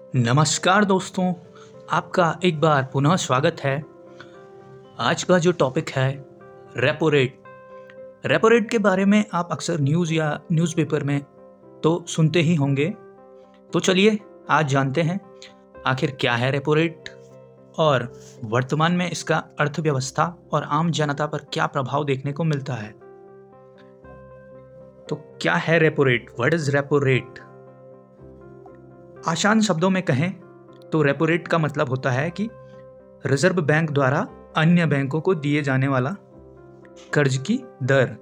नमस्कार दोस्तों, आपका एक बार पुनः स्वागत है। आज का जो टॉपिक है रेपो रेट। रेपो रेट के बारे में आप अक्सर न्यूज़ या न्यूज़पेपर में तो सुनते ही होंगे। तो चलिए आज जानते हैं आखिर क्या है रेपो रेट और वर्तमान में इसका अर्थव्यवस्था और आम जनता पर क्या प्रभाव देखने को मिलता है। तो क्या है repo rate? What is repo rate? आसान शब्दों में कहें तो रेपो रेट का मतलब होता है कि रिजर्व बैंक द्वारा अन्य बैंकों को दिए जाने वाला कर्ज की दर।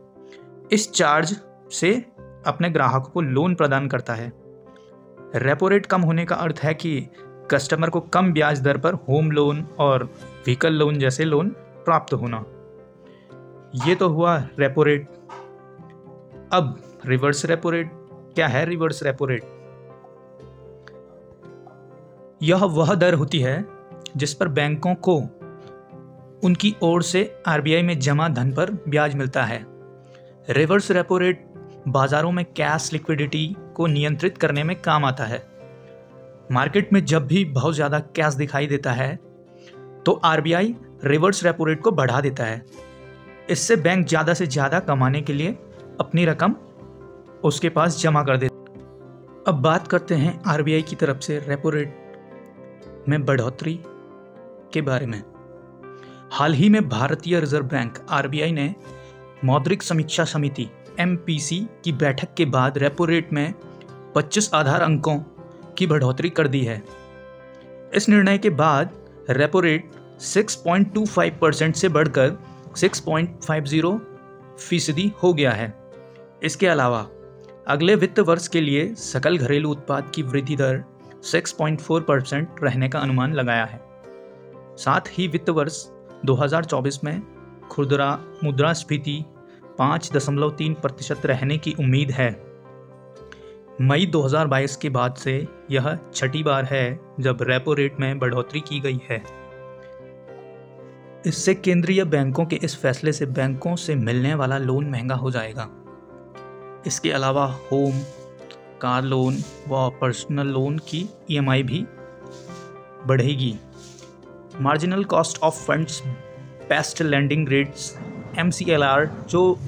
इस चार्ज से अपने ग्राहकों को लोन प्रदान करता है। रेपो रेट कम होने का अर्थ है कि कस्टमर को कम ब्याज दर पर होम लोन और व्हीकल लोन जैसे लोन प्राप्त होना। ये तो हुआ रेपो रेट। अब रिवर्स रेपो रेट क्या है? रिवर्स रेपो रेट यह वह दर होती है जिस पर बैंकों को उनकी ओर से आरबीआई में जमा धन पर ब्याज मिलता है। रिवर्स रेपो रेट बाजारों में कैश लिक्विडिटी को नियंत्रित करने में काम आता है। मार्केट में जब भी बहुत ज़्यादा कैश दिखाई देता है तो आरबीआई रिवर्स रेपो रेट को बढ़ा देता है। इससे बैंक ज़्यादा से ज़्यादा कमाने के लिए अपनी रकम उसके पास जमा कर देता। अब बात करते हैं आरबीआई की तरफ से रेपो रेट में बढ़ोतरी के बारे में। हाल ही में भारतीय रिजर्व बैंक आरबीआई ने मौद्रिक समीक्षा समिति एमपीसी की बैठक के बाद रेपो रेट में 25 आधार अंकों की बढ़ोतरी कर दी है। इस निर्णय के बाद रेपो रेट 6.25% से बढ़कर 6.50% हो गया है। इसके अलावा अगले वित्त वर्ष के लिए सकल घरेलू उत्पाद की वृद्धि दर 6.4% रहने का अनुमान लगाया है। साथ ही वित्त वर्ष 2024 में खुदरा मुद्रास्फीति 5.3% रहने की उम्मीद है। मई 2022 के बाद से यह छठी बार है जब रेपो रेट में बढ़ोतरी की गई है। इससे केंद्रीय बैंकों के इस फैसले से बैंकों से मिलने वाला लोन महंगा हो जाएगा। इसके अलावा होम, कार लोन व पर्सनल लोन की ईएमआई भी बढ़ेगी। Marginal cost of funds based lending rates MCLR जो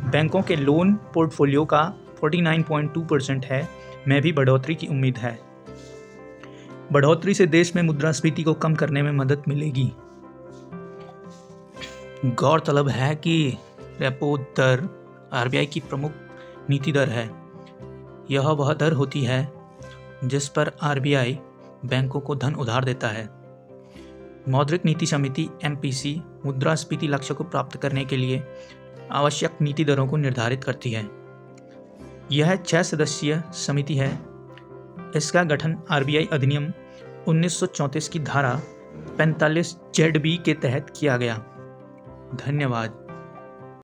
बैंकों के लोन पोर्टफोलियो का 49.2% है, में भी बढ़ोतरी की उम्मीद है। बढ़ोतरी से देश में मुद्रास्फीति को कम करने में मदद मिलेगी। गौरतलब है कि रेपो दर आरबीआई की प्रमुख नीति दर है। यह वह दर होती है जिस पर आरबीआई बैंकों को धन उधार देता है। मौद्रिक नीति समिति एमपीसी मुद्रास्फीति लक्ष्य को प्राप्त करने के लिए आवश्यक नीति दरों को निर्धारित करती है। यह 6 सदस्यीय समिति है। इसका गठन आरबीआई अधिनियम 1934 की धारा 45 ZB के तहत किया गया। धन्यवाद।